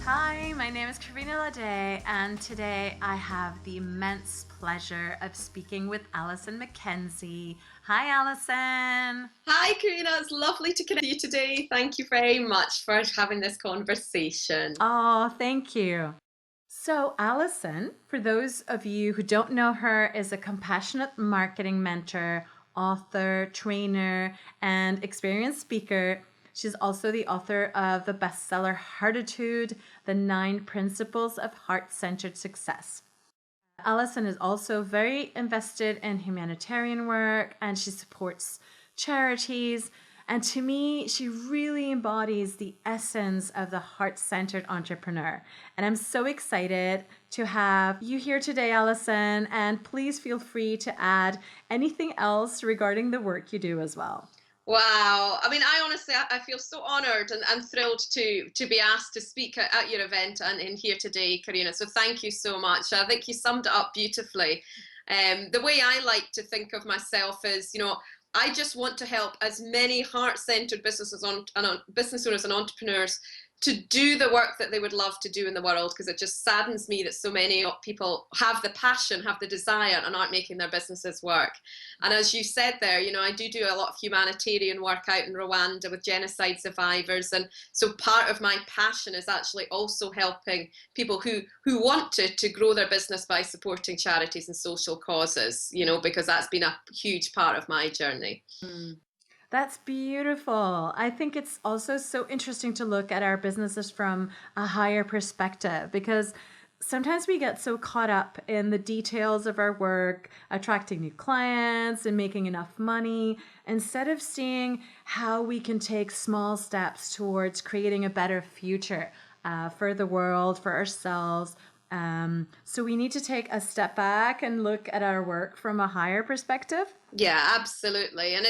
Hi, my name is Karina Ladet, and today I have the immense pleasure of speaking with Alisoun Mackenzie. Hi, Alisoun. Hi, Karina. It's lovely to connect with you today. Thank you very much for having this conversation. Oh, thank you. So, Alisoun, for those of you who don't know her, is a compassionate marketing mentor, author, trainer, and experienced speaker. She's also the author of the bestseller Heartitude, The 9 Principles of Heart-Centered Success. Alisoun is also very invested in humanitarian work, and she supports charities. And to me, she really embodies the essence of the heart-centered entrepreneur. And I'm so excited to have you here today, Alisoun. And please feel free to add anything else regarding the work you do as well. Wow. I mean, I honestly, I feel so honored and thrilled to be asked to speak at your event and in here today, Karina. So thank you so much. I think you summed it up beautifully. The way I like to think of myself is, I just want to help as many heart-centered business owners and entrepreneurs to do the work that they would love to do in the world, because it just saddens me that so many people have the passion, have the desire, and aren't making their businesses work. And as you said there, I do a lot of humanitarian work out in Rwanda with genocide survivors. And so part of my passion is actually also helping people who want to grow their business by supporting charities and social causes, because that's been a huge part of my journey. That's beautiful. I think it's also so interesting to look at our businesses from a higher perspective, because sometimes we get so caught up in the details of our work, attracting new clients and making enough money, instead of seeing how we can take small steps towards creating a better future for the world, for ourselves. So we need to take a step back and look at our work from a higher perspective. Yeah, absolutely. And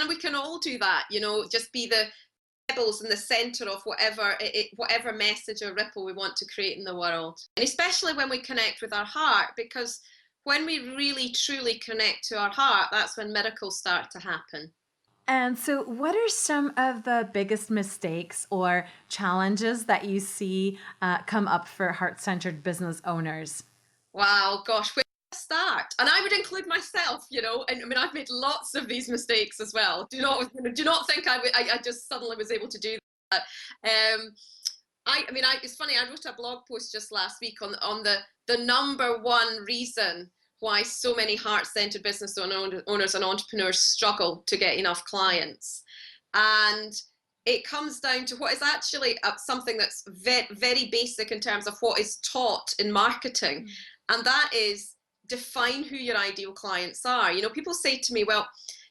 we can all do that, just be the pebbles in the center of whatever message or ripple we want to create in the world. And especially when we connect with our heart, because when we really truly connect to our heart, that's when miracles start to happen. And so, what are some of the biggest mistakes or challenges that you see come up for heart-centered business owners? Wow, gosh, where do I start? And I would include myself, and I mean, I've made lots of these mistakes as well. Do not think I just suddenly was able to do that. It's funny. I wrote a blog post just last week on the number one reason why so many heart-centered business owners and entrepreneurs struggle to get enough clients. And it comes down to what is actually something that's very, very basic in terms of what is taught in marketing. And that is, define who your ideal clients are. People say to me, well,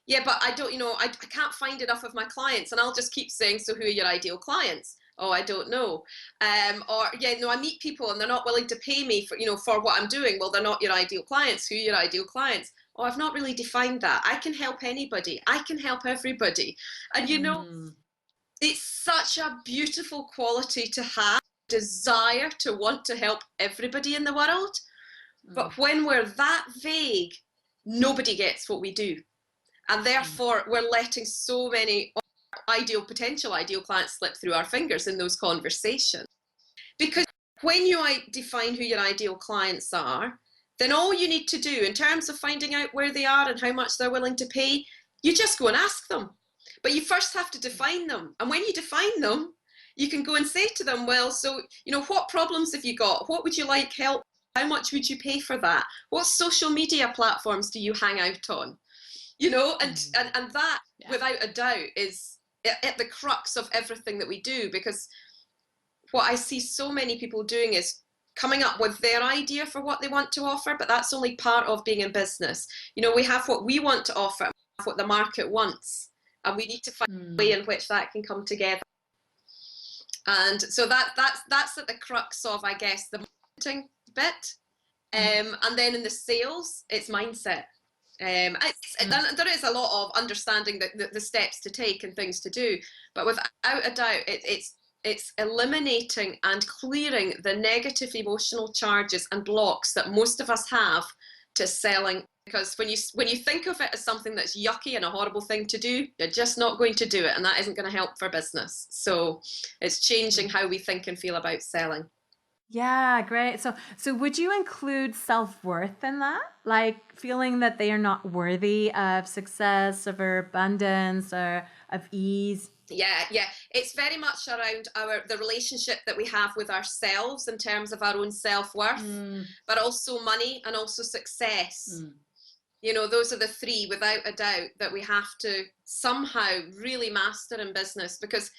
yeah, but I don't, I can't find enough of my clients. And I'll just keep saying, so who are your ideal clients? Oh, I don't know. I meet people and they're not willing to pay me for what I'm doing. Well, they're not your ideal clients. Who are your ideal clients? Oh, I've not really defined that. I can help anybody. I can help everybody. And it's such a beautiful quality to have, desire to want to help everybody in the world. But when we're that vague, nobody gets what we do. And therefore, we're letting so many potential ideal clients slip through our fingers in those conversations. Because when you define who your ideal clients are, then all you need to do in terms of finding out where they are and how much they're willing to pay, you just go and ask them. But you first have to define them. And when you define them, you can go and say to them, well, so, what problems have you got? What would you like help? How much would you pay for that? What social media platforms do you hang out on? And that, without a doubt, is at the crux of everything that we do. Because what I see so many people doing is coming up with their idea for what they want to offer, but that's only part of being in business. We have what we want to offer, and we have what the market wants, and we need to find a way in which that can come together. And so that's at the crux of, I guess, the marketing bit. And then in the sales, it's mindset. There is a lot of understanding the steps to take and things to do, but without a doubt, it's eliminating and clearing the negative emotional charges and blocks that most of us have to selling. Because when you think of it as something that's yucky and a horrible thing to do, you're just not going to do it, and that isn't going to help for business. So it's changing how we think and feel about selling. Yeah, great. So would you include self-worth in that? Like feeling that they are not worthy of success, of abundance, or of ease? Yeah. It's very much around the relationship that we have with ourselves in terms of our own self-worth, Mm, but also money and also success. mm. You know, those are the three, without a doubt, that we have to somehow really master in business, because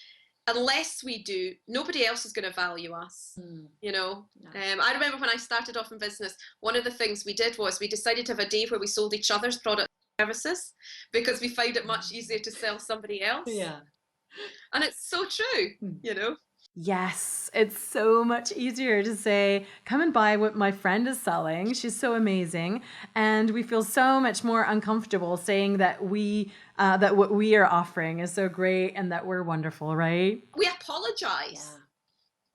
unless we do, nobody else is going to value us. Mm. You know, No. I remember when I started off in business, one of the things we did was we decided to have a day where we sold each other's products and services, because we found it much easier to sell somebody else. Yeah. And it's so true, Mm. you know. Yes, it's so much easier to say, come and buy what my friend is selling. She's so amazing. And we feel so much more uncomfortable saying that that what we are offering is so great and that we're wonderful, right? We apologize Yeah.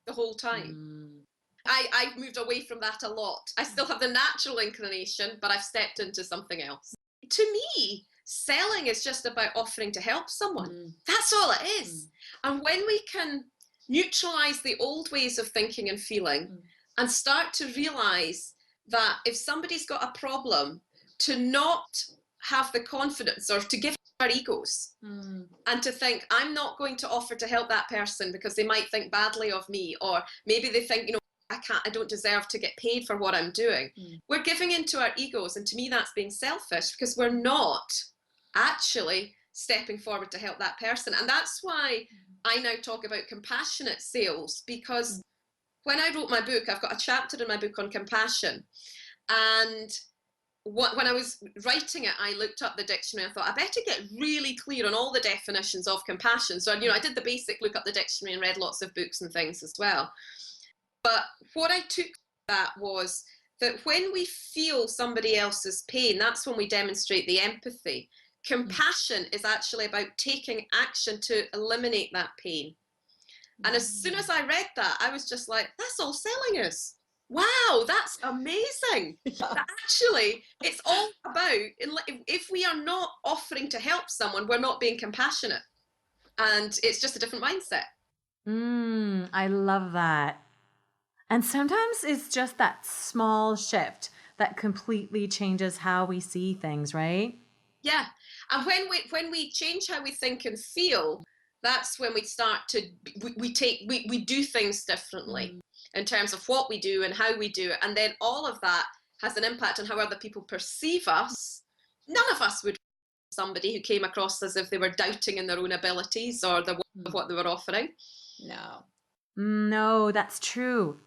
the whole time. Mm. I've moved away from that a lot. I still have the natural inclination, but I've stepped into something else. To me, selling is just about offering to help someone. Mm. That's all it is. And when we can neutralize the old ways of thinking and feeling and start to realize that if somebody's got a problem, to not have the confidence or to give our egos and to think, I'm not going to offer to help that person because they might think badly of me, or maybe they think, you know, I don't deserve to get paid for what I'm doing. We're giving into our egos, and to me that's being selfish, because we're not actually stepping forward to help that person. And that's why I now talk about compassionate sales, because when I wrote my book, I've got a chapter in my book on compassion. And when I was writing it, I looked up the dictionary. I thought, I better get really clear on all the definitions of compassion. So, you know, I did the basic look up the dictionary and read lots of books and things as well. But what I took from that was that when we feel somebody else's pain, that's when we demonstrate the empathy. Compassion is actually about taking action to eliminate that pain. And as soon as I read that, I was just like, that's all selling is. Wow, that's amazing. That actually, it's all about, if we are not offering to help someone, we're not being compassionate. And it's just a different mindset. I love that. And sometimes it's just that small shift that completely changes how we see things, right? Yeah. And when we change how we think and feel, that's when we start to we do things differently in terms of what we do and how we do it. And then all of that has an impact on how other people perceive us. None of us would somebody who came across as if they were doubting in their own abilities or the of what they were offering. No. No, that's true.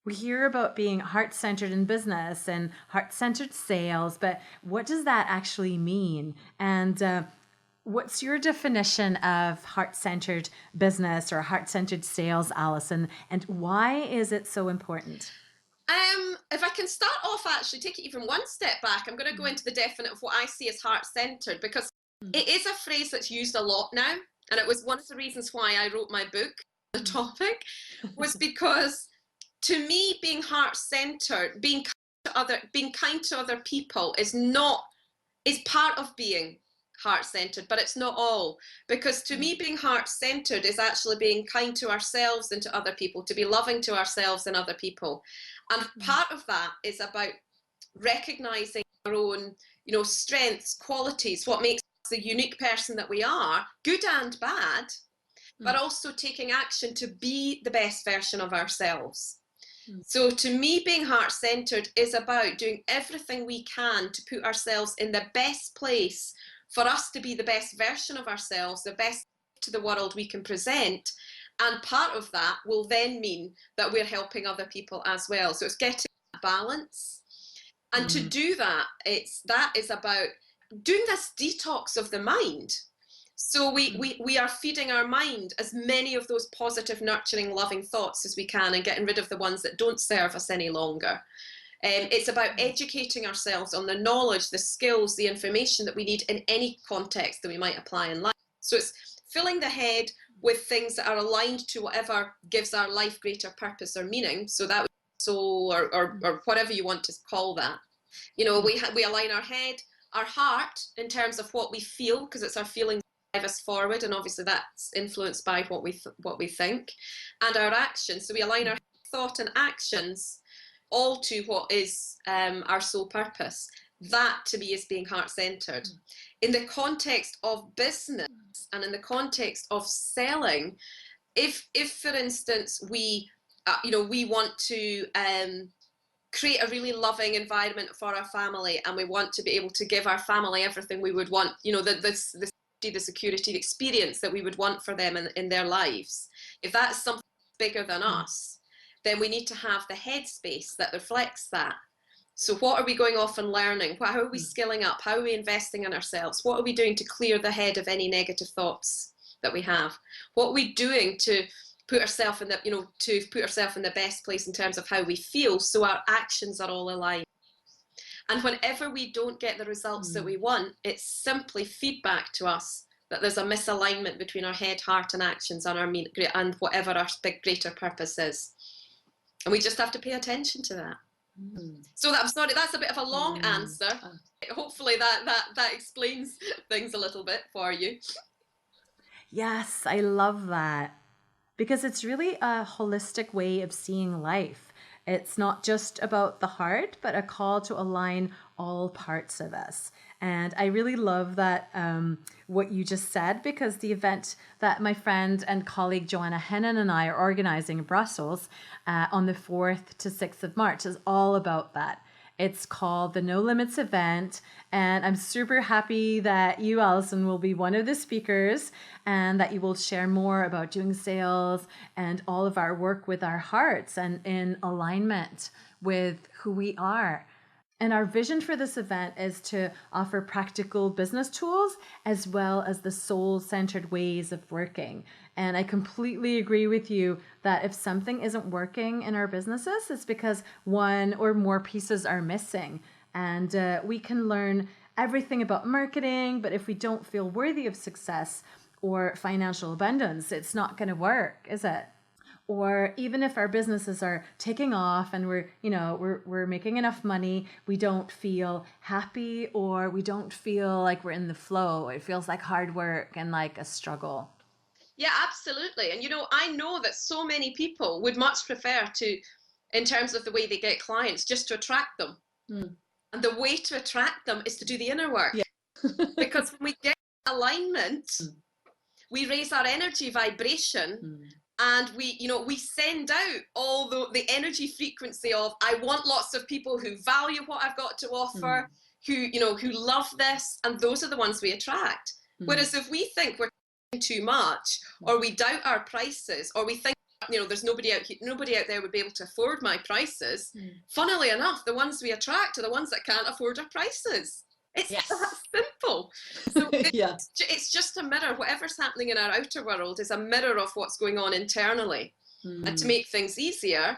We hear about being heart-centered in business and heart-centered sales, but what does that actually mean? And what's your definition of heart-centered business or heart-centered sales, Alisoun? And why is it so important? If I can start off, actually take it even one step back, I'm going to go into the definite of what I see as heart-centered, because it is a phrase that's used a lot now, and it was one of the reasons why I wrote my book. The topic was because, to me, being heart-centered, being kind to other people is part of being heart-centered, but it's not all. Because to me, being heart-centered is actually being kind to ourselves and to other people, to be loving to ourselves and other people. And part of that is about recognizing our own, you know, strengths, qualities, what makes us the unique person that we are, good and bad, but also taking action to be the best version of ourselves. So to me, being heart-centered is about doing everything we can to put ourselves in the best place for us to be the best version of ourselves, the best to the world we can present. And part of that will then mean that we're helping other people as well. So it's getting that balance. And to do that, that is about doing this detox of the mind. So we are feeding our mind as many of those positive, nurturing, loving thoughts as we can, and getting rid of the ones that don't serve us any longer. It's about educating ourselves on the knowledge, the skills, the information that we need in any context that we might apply in life. So it's filling the head with things that are aligned to whatever gives our life greater purpose or meaning. So that would be soul or whatever you want to call that. You know, we align our head, our heart in terms of what we feel, because it's our feelings that drive us forward, and obviously that's influenced by what we think, and our actions. So we align our thought, and actions, all to what is our sole purpose. That to me is being heart-centered. In the context of business and in the context of selling, if for instance we we want to create a really loving environment for our family, and we want to be able to give our family everything we would want, the security, the experience that we would want for them in their lives. If that's something bigger than us, then we need to have the headspace that reflects that. So what are we going off and learning? How are we skilling up? How are we investing in ourselves? What are we doing to clear the head of any negative thoughts that we have? What are we doing to put ourselves in the best place in terms of how we feel, so our actions are all aligned? And whenever we don't get the results that we want, it's simply feedback to us that there's a misalignment between our head, heart, and actions and whatever our big greater purpose is. And we just have to pay attention to that. So I'm sorry, that's a bit of a long answer. Hopefully that explains things a little bit for you. Yes, I love that, because it's really a holistic way of seeing life. It's not just about the heart, but a call to align all parts of us. And I really love that, what you just said, because the event that my friend and colleague Joanna Hennon and I are organizing in Brussels on the 4th to 6th of March is all about that. It's called the No Limits event, and I'm super happy that you, Alisoun, will be one of the speakers, and that you will share more about doing sales and all of our work with our hearts and in alignment with who we are. And our vision for this event is to offer practical business tools as well as the soul-centered ways of working. And I completely agree with you that if something isn't working in our businesses, it's because one or more pieces are missing. And we can learn everything about marketing, but if we don't feel worthy of success or financial abundance, it's not going to work, is it? Or even if our businesses are taking off and we're making enough money, we don't feel happy, or we don't feel like we're in the flow. It feels like hard work and like a struggle. Yeah, absolutely. And I know that so many people would much prefer to, in terms of the way they get clients, just to attract them. And the way to attract them is to do the inner work. Because when we get alignment, we raise our energy vibration. And we send out all the energy frequency of, I want lots of people who value what I've got to offer, who love this, and those are the ones we attract. Whereas if we think we're too much, or we doubt our prices, or we think there's nobody out there would be able to afford my prices, funnily enough, the ones we attract are the ones that can't afford our prices. It's that simple. So it's just a mirror. Whatever's happening in our outer world is a mirror of what's going on internally. And to make things easier,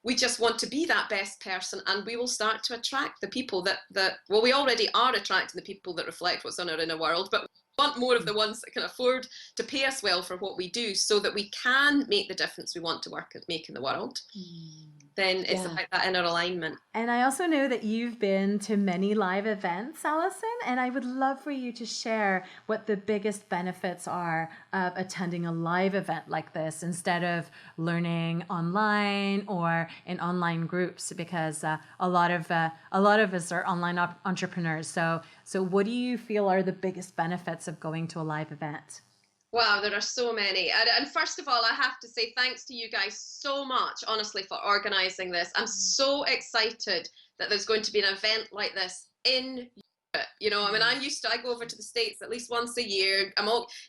we just want to be that best person, and we will start to attract the people that we already are attracting the people that reflect what's on our inner world, but we want more of the ones that can afford to pay us well for what we do, so that we can make the difference we want to make in the world. Then it's about that inner alignment. And I also know that you've been to many live events, Alisoun, and I would love for you to share what the biggest benefits are of attending a live event like this instead of learning online or in online groups, because a lot of us are online entrepreneurs. So what do you feel are the biggest benefits of going to a live event? Wow, there are so many. And first of all, I have to say thanks to you guys so much, honestly, for organizing this. I'm so excited that there's going to be an event like this in Europe. I go over to the States at least once a year.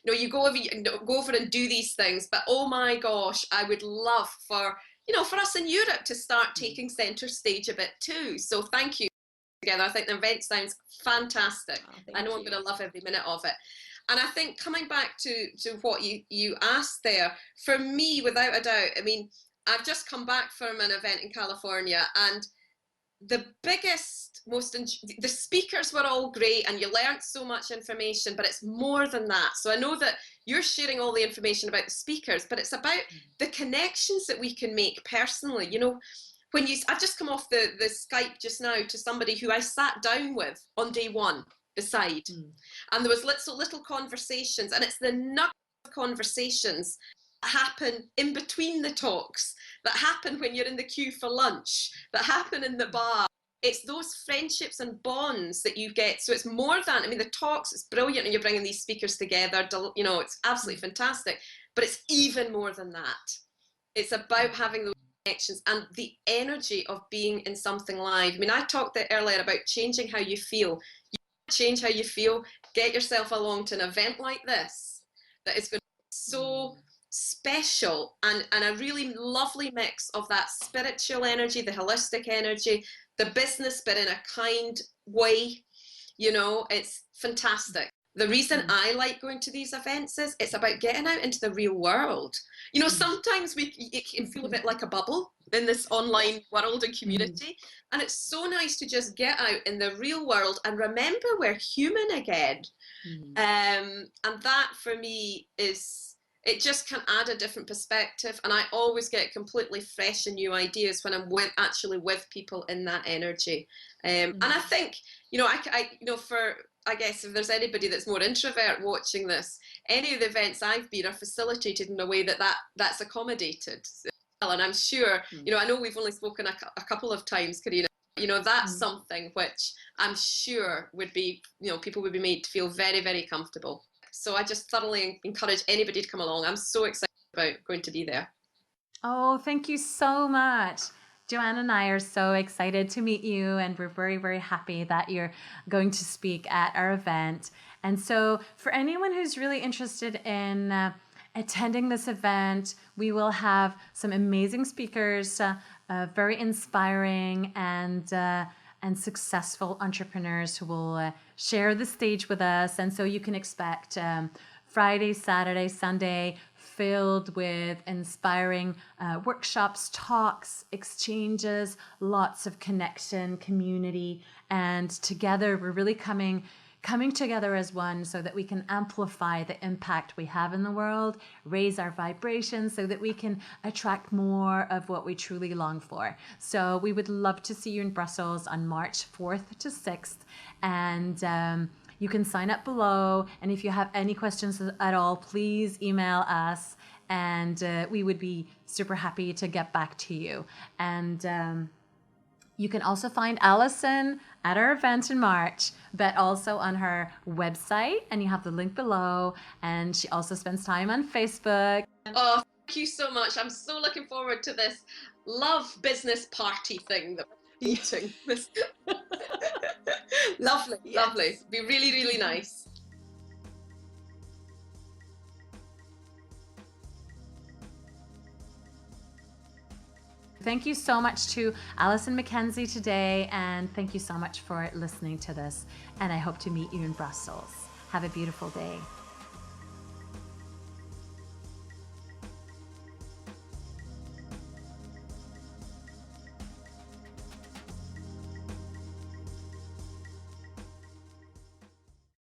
You go over and do these things, but oh my gosh, I would love for us in Europe to start taking center stage a bit too. So thank you together. I think the event sounds fantastic. I know I'm going to love every minute of it. And I think coming back to what you asked there, for me, without a doubt, I've just come back from an event in California, and the speakers were all great, and you learned so much information, but it's more than that. So I know that you're sharing all the information about the speakers, but it's about the connections that we can make personally. I've just come off the Skype just now to somebody who I sat down with on day one beside, and there was little conversations, and it's the nugget of conversations happen in between the talks, that happen when you're in the queue for lunch, that happen in the bar. It's those friendships and bonds that you get. So it's more than, I mean, the talks, it's brilliant, and you're bringing these speakers together, you know, it's absolutely fantastic, but it's even more than that. It's about having those connections and the energy of being in something live. I mean, I talked there earlier about changing how you feel. You change how you feel, get yourself along to an event like this that is going to be so special, and a really lovely mix of that spiritual energy, the holistic energy, the business, but in a kind way. You know, it's fantastic. The reason I like going to these events is it's about getting out into the real world. You know, sometimes it can feel a bit like a bubble in this online world and community. And it's so nice to just get out in the real world and remember we're human again. And that for me is, it just can add a different perspective. And I always get completely fresh and new ideas when I'm actually with people in that energy. And I think, you know, I guess if there's anybody that's more introvert watching this, any of the events I've been are facilitated in a way that's accommodated. And I'm sure, you know, I know we've only spoken a couple of times, Karina, you know, that's something which I'm sure would be, you know, people would be made to feel very, very comfortable. So I just thoroughly encourage anybody to come along. I'm so excited about going to be there. Oh, thank you so much. Joanne and I are so excited to meet you, and we're very, very happy that you're going to speak at our event. And so for anyone who's really interested in attending this event, we will have some amazing speakers, very inspiring and successful entrepreneurs who will share the stage with us. And so you can expect Friday, Saturday, Sunday filled with inspiring workshops, talks, exchanges, lots of connection, community, and together we're really coming together as one so that we can amplify the impact we have in the world, raise our vibrations so that we can attract more of what we truly long for. So we would love to see you in Brussels on March 4th to 6th. And you can sign up below. And if you have any questions at all, please email us, and we would be super happy to get back to you. And you can also find Alisoun at our event in March, but also on her website, and you have the link below. And she also spends time on Facebook. Oh, thank you so much. I'm so looking forward to this love business party thing that we're meeting. Lovely, yes. Lovely. Be really, really nice. Thank you so much to Alisoun Mackenzie today, and thank you so much for listening to this. And I hope to meet you in Brussels. Have a beautiful day.